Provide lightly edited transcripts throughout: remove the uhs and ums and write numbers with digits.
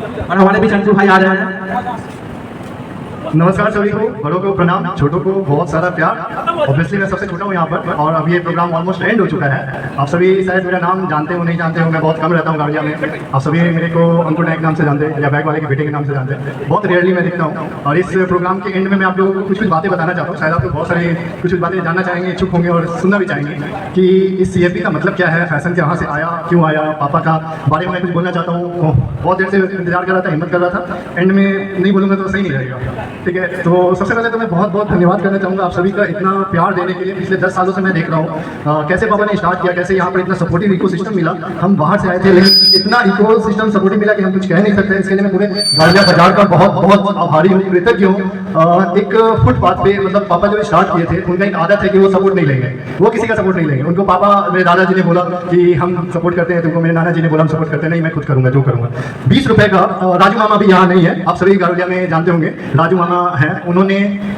और हमारे बीच अंशु भाई आ रहे हैं। नमस्कार सभी को, बड़ों को प्रणाम, छोटों को बहुत सारा प्यार। ऑब्वियसली मैं सबसे छोटा हूँ यहाँ पर और अब ये प्रोग्राम ऑलमोस्ट एंड हो चुका है। आप सभी शायद मेरा नाम जानते हो नहीं जानते हो, मैं बहुत कम रहता हूँ गाड़िया में। आप सभी मेरे को अंकुर नायक नाम से जानते हैं या बैग वाले के बेटे के नाम से जानते हैं, बहुत रेयरली मैं दिखता हूँ। और इस प्रोग्राम के एंड में मैं आप लोगों को कुछ बातें बताना चाहता हूँ। शायद आप लोग बहुत सारी कुछ बातें जानना चाहेंगे, इच्छुक होंगे और सुनना भी चाहेंगे कि इस CFP का मतलब क्या है, फैशन कहाँ से आया, क्यों आया, पापा का बारे में मैं कुछ बोलना चाहता हूँ। बहुत देर से इंतजार कर रहा था, हिम्मत कर रहा था, एंड में नहीं बोलूँगा तो सही नहीं रहेगा, ठीक है। तो सबसे पहले तो मैं बहुत बहुत धन्यवाद करना चाहूँगा आप सभी का इतना प्यार देने के लिए। पिछले 10 सालों से मैं देख रहा हूँ कैसे पापा ने स्टार्ट किया, कैसे यहाँ पर इतना सपोर्टिव इकोसिस्टम मिला। हम बाहर से आए थे लेकिन इतना इकोसिस्टम सपोर्टिव मिला कि हम कुछ कह नहीं सकते। इसके लिए मैं पूरे गाड़िया बाजार का बहुत बहुत आभारी हूँ, कृतज्ञ हूँ। एक फुटपाथ पे मतलब पापा जो स्टार्ट किए थे, उनका एक आदत है कि वो सपोर्ट नहीं लेंगे, वो किसी का सपोर्ट नहीं लेंगे। उनको पापा मेरे दादाजी ने बोला कि हम सपोर्ट करते हैं तुमको, मेरे नाना जी ने बोला हम सपोर्ट करते हैं, नहीं मैं खुद करूँगा जो करूँगा। 20 रुपये का राजू मामा भी यहाँ नहीं है, आप सभी गाड़िया में जानते होंगे राजू मामा हैं।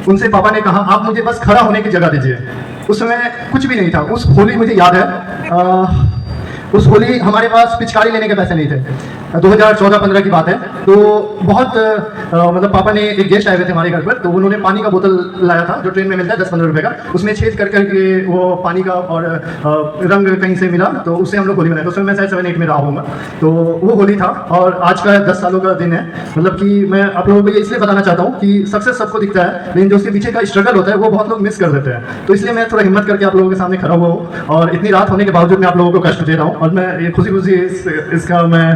उनसे पापा ने कहा आप मुझे बस खड़ा होने की जगह दीजिए। उस समय कुछ भी नहीं था। उस होली मुझे याद है, उस होली हमारे पास पिचकारी लेने के पैसे नहीं थे। 2014-15 की बात है। तो बहुत मतलब पापा ने एक गेस्ट आए हुए थे हमारे घर पर, तो उन्होंने पानी का बोतल लाया था जो ट्रेन में मिलता है 10-15 रुपये का। उसमें छेद कर करके वो पानी का और रंग कहीं से मिला, तो उससे हम लोग होली मनाए। तो उसमें मैं शायद 7-8 में रहा हूँगा। तो वो होली था और आज का 10 सालों का दिन है। मतलब कि मैं आप लोगों को ये इसलिए बताना चाहता हूँ कि सक्सेस सबको दिखता है लेकिन जो उसके पीछे का स्ट्रगल होता है वो बहुत लोग मिस कर देते हैं। तो इसलिए मैं थोड़ा हिम्मत करके आप लोगों के सामने खड़ा हुआ हूँ और इतनी रात होने के बावजूद मैं आप लोगों को कष्ट दे रहा हूँ। और मैं ये खुशी इसका मैं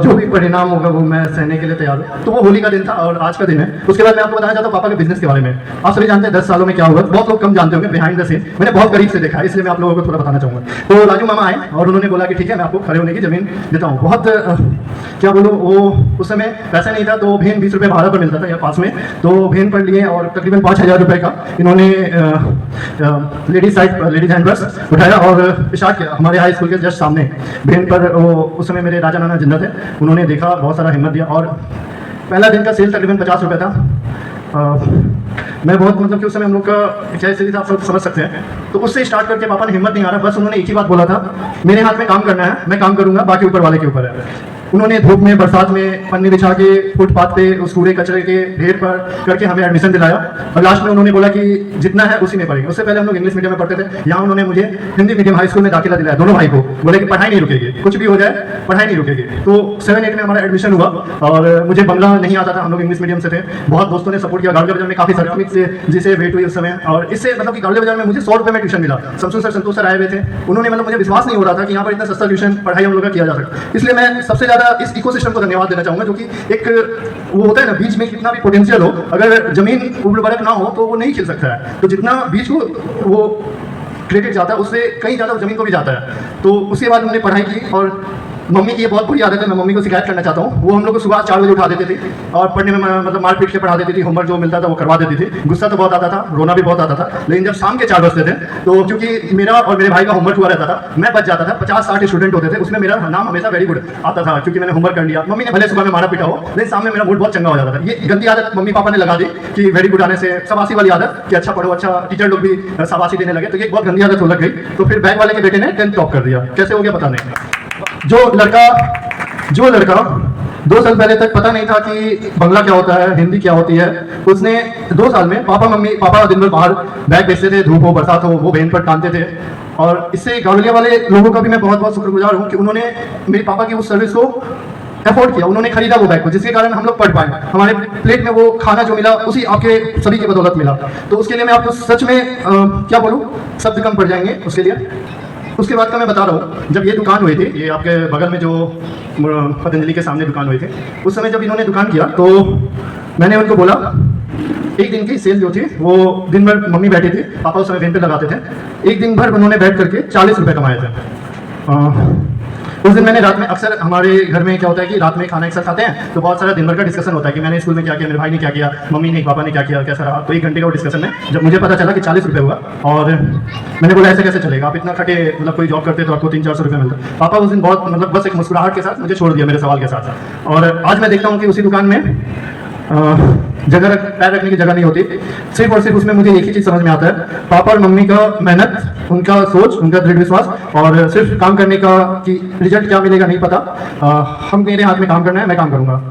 जो भी परिणाम होगा वो मैं सहने के लिए तैयार हूँ। तो वो होली का दिन था और आज का दिन है। उसके बाद मैं आपको बताना चाहता हूँ पापा के बिजनेस के बारे में। आप सभी जानते हैं 10 सालों में क्या हुआ, बहुत लोग कम जानते होंगे। बिहाइंड द सीन मैंने बहुत करीब से देखा है, इसलिए मैं आप लोगों को थोड़ा बताना चाहूँगा। तो राजू मामा आए और उन्होंने बोला कि ठीक है मैं आपको खड़े होने की जमीन देता हूँ। बहुत क्या बोलूँ, वो उस समय पैसा नहीं था तो भेन 20 रुपये भाड़ा पर मिलता था यहाँ पास में, तो भेन पर लिए और तकरीबन 5000 रुपये का इन्होंने लेडीज हैंड ब्रश उठाया और स्टार्ट किया हमारे हाई स्कूल के जस्ट सामने भेन पर। उस समय मेरे राजा नाना जिंदा थे, उन्होंने देखा, बहुत सारा हिम्मत दिया और पहला दिन का सेल तकरीबन 50 रुपये था। मैं बहुत मतलब कि उस समय हम लोग का क्या स्थिति था आप सब समझ सकते हैं। तो उससे स्टार्ट करके पापा ने हिम्मत नहीं आ रहा, बस उन्होंने एक ही बात बोला था, मेरे हाथ में काम करना है, मैं काम करूंगा, बाकी ऊपर वाले के ऊपर है। उन्होंने धूप में बरसात में पन्नी बिछा के फुटपाथ पे उस कूड़े कचरे के ढेर पर करके हमें एडमिशन दिलाया और लास्ट में उन्होंने बोला कि जितना है उसी में पढ़ेंगे। उससे पहले हम लोग इंग्लिश मीडियम में पढ़ते थे, यहाँ उन्होंने मुझे हिंदी मीडियम हाई स्कूल में दाखिला दिलाया, दोनों भाई को। बोले कि पढ़ाई नहीं रुकेगी, कुछ भी हो जाए पढ़ाई नहीं रुकेगी। तो 7-8 में हमारा एडमिशन हुआ और मुझे बंगला नहीं आता था, हम लोग इंग्लिश मीडियम से थे। बहुत दोस्तों ने सपोर्ट किया, गाड़िया बाजार में काफी सर्टिफिकेट से जिसे वेट हुई उस समय। और इससे मतलब कि गाड़िया बाजार में मुझे 100 रुपये में ट्यूशन मिला। संतोष सर आए हुए थे, उन्होंने मतलब मुझे विश्वास नहीं हो रहा था कि यहाँ पर इतना सस्ता ट्यूशन पढ़ाई हम लोग का किया जा सकता। इसलिए मैं सबसे ज्यादा इस इकोसिस्टम को धन्यवाद देना चाहूंगा, जो कि एक वो होता है ना, बीज में कितना भी पोटेंशियल हो, अगर जमीन उर्वरक ना हो तो वो नहीं खिल सकता है। तो जितना बीज को वो क्रेडिट जाता है उससे कहीं ज़्यादा जमीन को भी जाता है। तो उसके बाद हमने पढ़ाई की और मम्मी की ये बहुत बुरी आदत है, मैं मम्मी को शिकायत करना चाहता हूँ। वो हम लोग को सुबह 4 बजे उठा देते थे और पढ़ने में मतलब मार पीट के पढ़ा देती थी, होमवर्क जो मिलता था वो करवा देती थी। गुस्सा तो बहुत आता था, रोना भी बहुत आता था। लेकिन जब शाम के 4 बजते थे तो क्योंकि मेरा और मेरे भाई का होमवर्क हुआ रहता था, मैं बच जाता था। 50-60 स्टूडेंट होते थे, उसमें मेरा नाम हमेशा वेरी गुड आता था क्योंकि मैंने होमवर्क कर लिया। मम्मी ने भले सुबह में मारा पीटा हो लेकिन सामने मेरा मूड बहुत चंगा हो जाता था। ये गंदी आदत मम्मी पापा ने लगा दी कि वेरी गुड आने से शाबाशी वाली आदत कि अच्छा पढ़ो, अच्छा टीचर लोग भी शाबाशी देने लगे। तो ये बहुत गंदी आदत हो लग गई। तो फिर बैग वाले के बेटे ने 10th टॉप कर दिया, कैसे हो गया पता नहीं। जो लड़का 2 साल पहले तक पता नहीं था कि बंगला क्या होता है, हिंदी क्या होती है, उसने 2 साल में पापा दिन भर बाहर बैग बेचते थे, धूप हो बरसात हो वो वेन पर टांगते थे। और इससे गाड़िया वाले लोगों का भी मैं बहुत बहुत शुक्रगुजार हूँ कि उन्होंने मेरे पापा की उस सर्विस को एफोर्ड किया, उन्होंने खरीदा वो बैग को, जिसके कारण हम लोग पढ़ पाए। हमारे प्लेट में वो खाना जो मिला उसी आपके सभी की बदौलत मिला। तो उसके लिए मैं आपको सच में क्या बोलूँ, शब्द कम पड़ जाएंगे उसके लिए। उसके बाद का मैं बता रहा हूँ, जब ये दुकान हुई थी, ये आपके बगल में जो पतंजलि के सामने दुकान हुई थी, उस समय जब इन्होंने दुकान किया तो मैंने उनको बोला, एक दिन की सेल जो थी वो दिन भर मम्मी बैठी थी, पापा उस समय वेन पे लगाते थे। एक दिन भर उन्होंने बैठ करके 40 रुपये कमाए थे। उस दिन मैंने रात में, अक्सर हमारे घर में क्या होता है कि रात में खाना एक साथ खाते हैं तो बहुत सारा दिन भर का डिस्कशन होता है कि मैंने स्कूल में क्या किया, मेरे भाई ने क्या किया, मम्मी ने पापा ने क्या किया, कैसा रहा। तो 1 घंटे का डिस्कशन में जब मुझे पता चला कि 40 रुपये हुआ और मैंने बोला ऐसे कैसे चलेगा, आप इतना खटे मतलब कोई जॉब करते तो आपको 300-400 रुपये मिलता। पापा उस दिन बहुत मतलब बस एक मुस्कुराहट के साथ मुझे छोड़ दिया मेरे सवाल के साथ। और आज मैं देखता हूँ कि उसी दुकान में जगह पैर रखने की जगह नहीं होती। सिर्फ और सिर्फ उसमें मुझे एक ही चीज़ समझ में आता है, पापा और मम्मी का मेहनत, उनका सोच, उनका दृढ़ विश्वास, और सिर्फ काम करने का कि रिजल्ट क्या मिलेगा नहीं पता। हम मेरे हाथ में काम करना है, मैं काम करूँगा।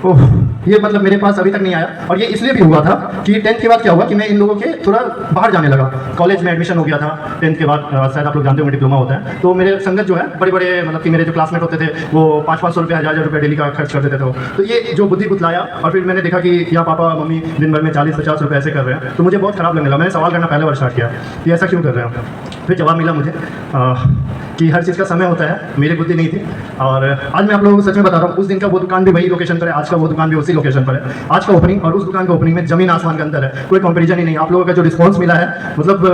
ओह, ये मतलब मेरे पास अभी तक नहीं आया। और ये इसलिए भी हुआ था कि 10th के बाद क्या हुआ कि मैं इन लोगों के थोड़ा बाहर जाने लगा। कॉलेज में एडमिशन हो गया था 10th के बाद, शायद आप लोग जानते होंगे डिप्लोमा होता है। तो मेरे संगत जो है बड़े बड़े, मतलब कि मेरे जो क्लासमेट होते थे वो 500-500 रुपये, 1000 रुपये डेली का खर्च करते थे। तो ये जो बुद्धि बुतलाया, और फिर मैंने देखा कि क्या पापा मम्मी दिन भर में 40-50 रुपये ऐसे कर रहे हैं, तो मुझे बहुत खराब लगने लगा। मैंने सवाल करना पहले बार स्टार्ट किया कि ऐसा क्यों कर रहे हैं। फिर जवाब मिला मुझे कि हर चीज़ का समय होता है, मेरी बुद्धि नहीं थी। और आज मैं आप लोगों को सच में बता रहा हूँ, उस दिन का वो दुकान भी वही लोकेशन पर है, आज का वो दुकान भी उसी लोकेशन पर है। आज का ओपनिंग और उस दुकान का ओपनिंग में जमीन आसमान का अंतर है, कोई कंपैरिजन ही नहीं। आप लोगों का जो रिस्पांस मिला है, मतलब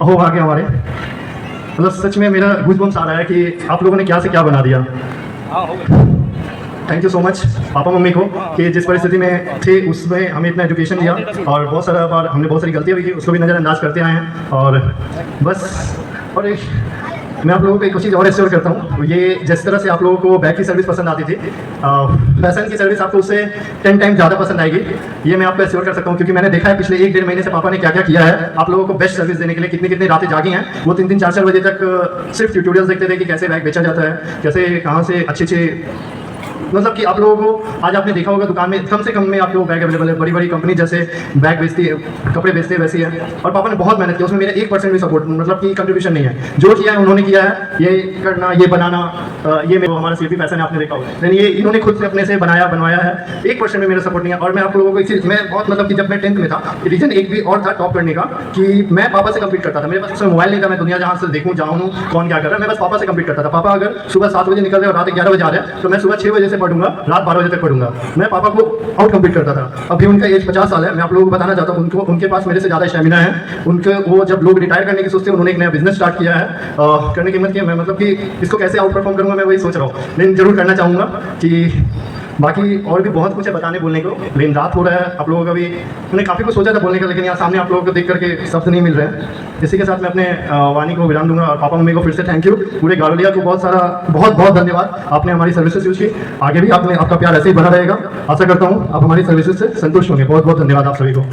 ओह आगे हमारे, मतलब सच में मेरा गूज़बम्स आ रहा है कि आप लोगों ने क्या से क्या बना दिया। Thank you so much papa mummy को कि जिस परिस्थिति में थे उसमें हमें इतना एजुकेशन दिया, और बहुत सारा बार हमने बहुत सारी गलतियाँ भी की, उसको भी नज़रअंदाज करते आए हैं। और बस, और मैं आप लोगों को एक चीज़ और एश्योर करता हूँ, ये जिस तरह से आप लोगों को बैग की सर्विस पसंद आती थी, फैशन की सर्विस आपको उससे 10 टाइम ज़्यादा पसंद आएगी, ये मैं आपको एश्योर कर सकता हूँ। क्योंकि मैंने देखा है पिछले 1-1.5 महीने से पापा ने क्या क्या किया है आप लोगों को बेस्ट सर्विस देने के लिए। कितनी कितनी रातें जागी हैं वो, 3-3, 4-4 बजे तक सिर्फ ट्यूटोरियल्स देखते थे कि कैसे बैग बेचा जाता है, कैसे कहाँ से अच्छे मतलब कि आप लोगों को आज आपने देखा होगा दुकान में कम से कम में आपको बैग अवेलेबल है। बड़ी बड़ी कंपनी जैसे बैग बेचती है, कपड़े बेचते हैं, वैसी है। और पापा ने बहुत मेहनत की, उसमें मेरा 1% भी सपोर्ट, मतलब कि कंट्रीब्यूशन नहीं है। जो किया है उन्होंने किया है, ये करना, ये बनाना, ये हमारा सीपी पैसा आपने देखा होगा, लेकिन ये इन्होंने खुद से अपने से बनवाया है। 1% में मेरा सपोर्ट नहीं है। और मैं आप लोगों को एक चीज़, मैं बहुत मतलब कि जब मैं 10th में था, रीजन एक भी और था टॉप करने का कि मैं पापा से कम्पीट करता था। मेरे पास उसमें मोबाइल नहीं था, मैं दुनिया जहाँ से देखूँ जाऊँ कौन क्या कर रहा है, मैं बस पापा से कम्पीट करता था। पापा अगर सुबह 7 बजे निकल रहे और रात 11 बजे आ रहे हैं, तो मैं सुबह 6 बजे से पढ़ूंगा, रात 12 बजे तक पढ़ूंगा। मैं पापा को आउट कम्पीट करता था। अभी उनका एज 50 साल है। मैं आप लोगों को बताना चाहता हूँ, उनके पास मेरे से ज़्यादा स्टैमिना है। उनके वो जब लोग रिटायर करने की सोचते हैं, उन्होंने एक नया बिजनेस स्टार्ट किया है, करने की हिम्मत की है। मैं मतलब कि इसको कैसे आउट परफॉर्म करूँगा मैं वही सोच रहा हूँ, लेकिन जरूर करना चाहूँगा। कि बाकी और भी बहुत कुछ है बताने बोलने को, लेकिन रात हो रहा है। आप लोगों का भी, मैंने काफ़ी कुछ सोचा था बोलने का, लेकिन यहाँ सामने आप लोगों को देख करके शब्द नहीं मिल रहे हैं। इसी के साथ मैं अपने वाणी को विराम दूंगा। और पापा मम्मी को फिर से थैंक यू, पूरे गारोलिया को बहुत बहुत धन्यवाद। आपने हमारी सर्विसेज यूज़ की, आगे भी आपका प्यार ऐसे ही बना रहेगा। आशा करता हूँ आप हमारी सर्विसेज से संतुष्ट होंगे। बहुत बहुत धन्यवाद आप सभी को।